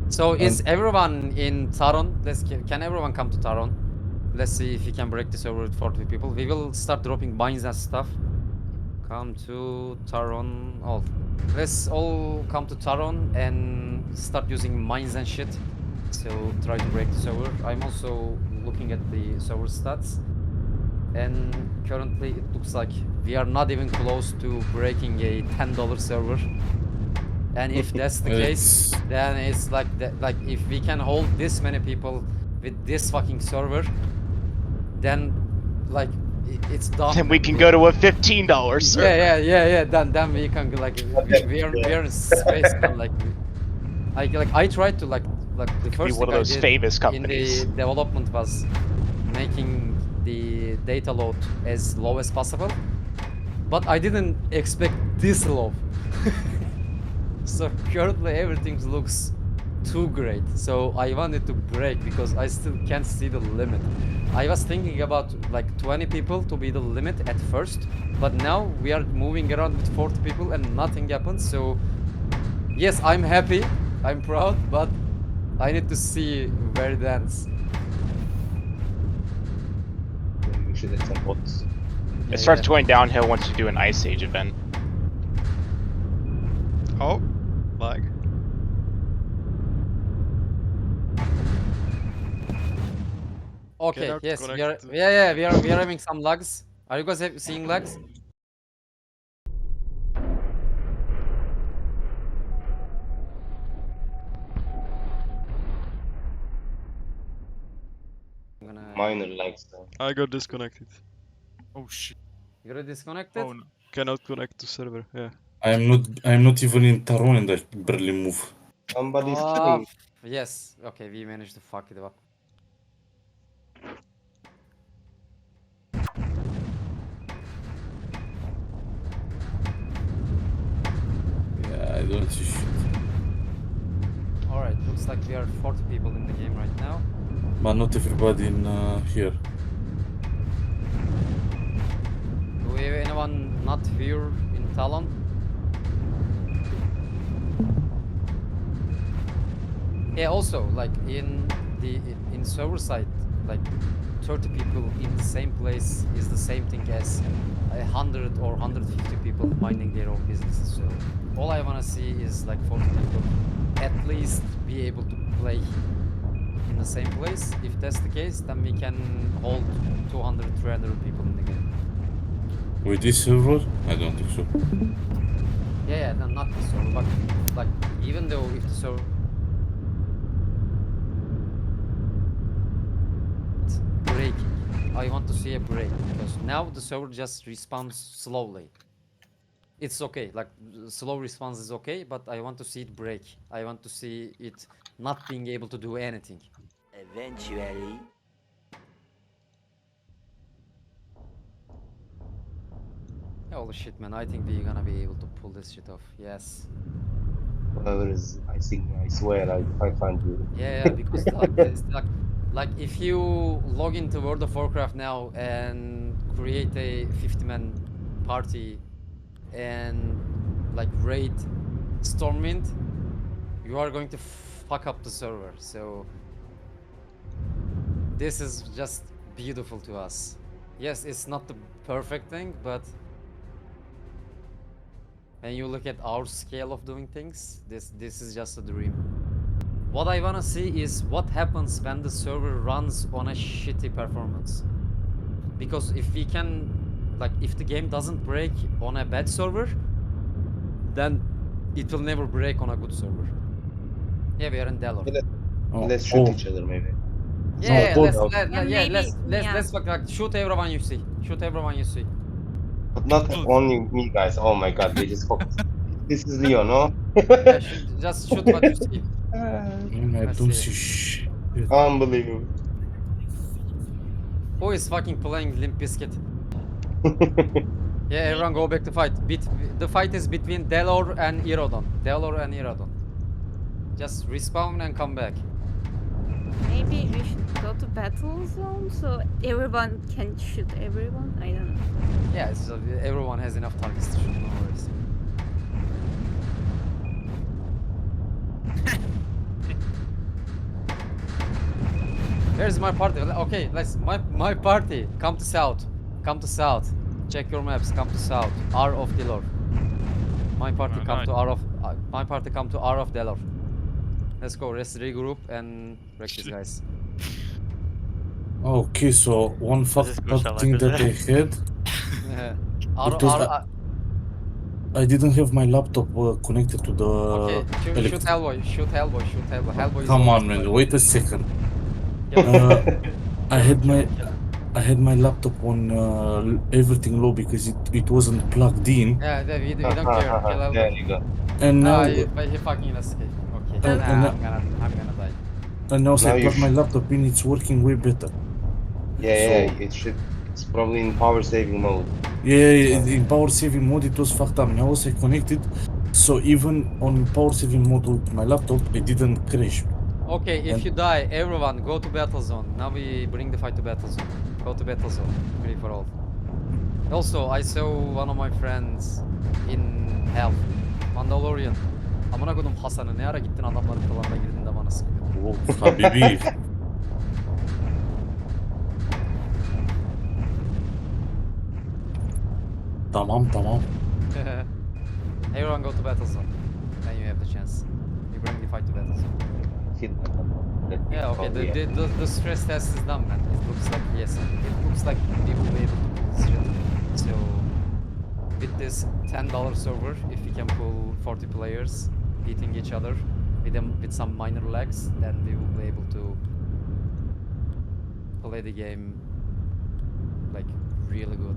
So is everyone in Taron? Can everyone come to Taron? Let's see if we can break this over with 40 people. We will start dropping mines and stuff. Come to Taron. All. Let's all come to Taron and start using mines and shit. So try to break the server. I'm also looking at the server stats. And currently it looks like we are not even close to breaking a $10 server. And if that's the case, then it's like like if we can hold this many people with this fucking server, then like it's done. Then we can go to a $15 server. Yeah. Then we can like we are in space. And like I tried to like the Be first one thing of I those did famous in companies. the development was making the data load as low as possible, but I didn't expect this low. So currently everything looks too great. So I wanted to break because I still can't see the limit. I was thinking about like 20 people to be the limit at first, but now we are moving around with 40 people and nothing happens. So yes, I'm happy, I'm proud, but I need to see where it ends. We should hit some bots. It starts going downhill once you do an Ice Age event. Oh, lag. Okay, Get out, yes, we connect. are we are having some lags. Are you guys seeing lags? I'm gonna Minor lags though. I got disconnected. Oh shit. You're disconnected? Oh no. Cannot connect to server. Yeah. I'm not even in Taron and I barely move. Somebody's Oh, killing. yes. Okay, we managed to fuck it up. Yeah, I don't see shit. Alright, looks like we are 40 people in the game right now. But not everybody in here. Do we have anyone not here in Talon? Yeah, also, like in server side, like 30 people in the same place is the same thing as 100 or 150 people minding their own businesses. So all I wanna see is like 40 people at least be able to play in the same place. If that's the case, then we can hold 200, 300 people in the game. With this server? I don't think so. Yeah, no, not the server, but like even though if the server breaking, I want to see a break because now the server just respawns slowly. It's okay, like slow response is okay, but I want to see it break. I want to see it not being able to do anything. Eventually. Holy shit, man! I think we're gonna be able to pull this shit off. Yes. Whoever is icing me, I swear I can't do it. Yeah, because like if you log into World of Warcraft now and create a 50-man party and like raid Stormwind, you are going to fuck up the server. So this is just beautiful to us. Yes, it's not the perfect thing, but when you look at our scale of doing things, this is just a dream. What I wanna see is what happens when the server runs on a shitty performance. Because if we can, like, if the game doesn't break on a bad server, then it will never break on a good server. Yeah, we are in Delor. Let's shoot each other maybe. Yeah, No, let's like shoot everyone you see. Shoot everyone you see. But not only me, guys. Oh my god, they just focus. This is Leo, no? Yeah, just shoot what you see. Man, I Let's don't see. see shit. Unbelievable. Who is fucking playing Limp Bizkit? Yeah, everyone go back to fight. The fight is between Delor and Irodon. Delor and Irodon. Just respawn and come back. Maybe we should go to battle zone so everyone can shoot everyone. I don't know. Yeah, everyone has enough targets to shoot, no worries. Where's my party? Okay, let's my party. Come to south. Come to south. Check your maps. Come to south. R of Delor. My party come to R of my party come to R of Delor. Let's go. Let's regroup and practice, guys. Okay, so one fucked go, up thing that I had, R, because R, I didn't have my laptop connected to the okay, shoot electric. Hellboy. Shoot Hellboy. Shoot Hellboy. Hellboy is Come always on, man. right. Wait a second. Kill him. I had my laptop on everything low because it wasn't plugged in, Yeah, we don't care. Kill There Hellboy. you go. and now But he fucking escaped. Okay. And- and- I'm gonna die. since Now I you plugged my sh- laptop in, it's working way better. Yeah, So- it should. It's probably in power saving mode. Yeah, in power saving mode it was fucked up. Now I connected, so even on power saving mode with my laptop, it didn't crash. Okay, if And- you die, everyone go to battle zone. Now we bring the fight to battle zone. Go to battle zone. Free for all. Also, I saw one of my friends in hell. Mandalorian. Amına koydum Hasan'ı. Ne ara gittin adamların klanına girdin de bana sıkıyor. Oh, Habibi. Tamam. Everyone go to battle zone. Then you have the chance. You bring the fight to battle zone. Yeah, okay. The stress test is done, man. It looks like yes. It looks like we will be able to pull this shit. So with this $10 server, if we can pull 40 players beating each other with some minor lags, then we will be able to play the game like really good.